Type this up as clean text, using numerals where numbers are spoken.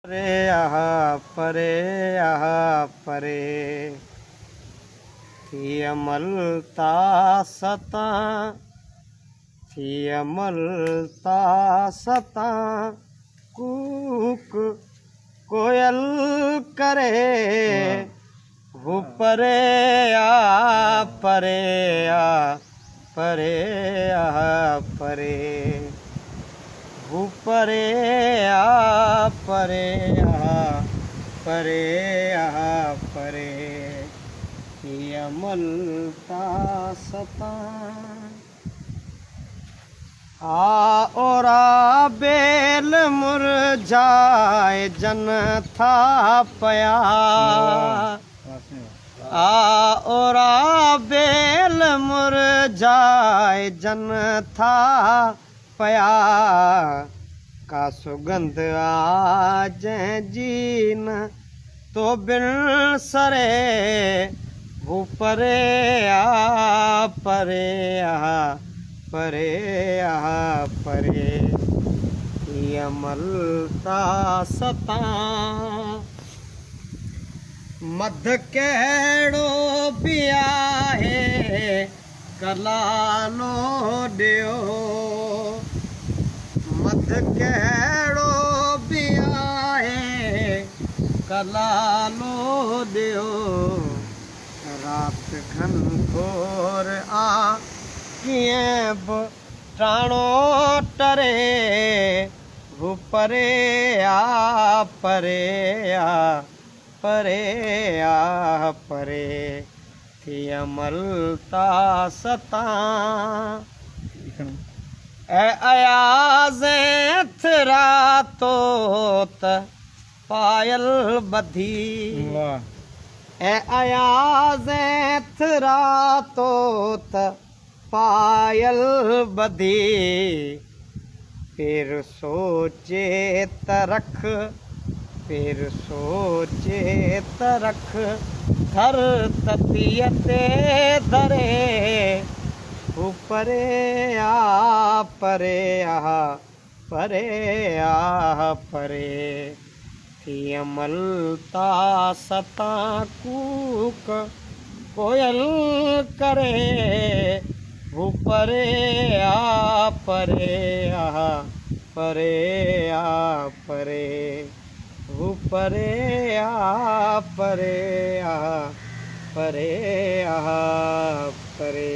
परे आहा परे आहा परे थी अमलता सता थी अमलता सता कूक कोयल करे वो परे आ परे आ परे आ परे वो परे आ परे आ परे आ परे ये अमलता सता आ ओरा बेल मुरझाए जन था पया आ ओरा बेल मुरझाए जन था पया का सुगंध आज जीन तो बिन सरे वो परे आ परे आ परे आ परे ये अमलता सता मध कहिड़ो बि आहे कलालो ॾियो मध कहिड़ो बि आहे कलालो ॾियो राति घनघोर आ कीअं बि टाणो टरे वो परे आ परे आ परे आ परे थी अमलता सता ए अयाज़े थरा तोत पायल बधी ए अयाज़े थरा तोत पायल बधी फिर सोचे तरख फिर सोचे तरख घर ततियते धरे वो परे आ परे आ परे आ परे थी अमलता सता कूक कोयल करे वो परे आ परे आ परे आ परे वो परे आ परे आ परे आ परे।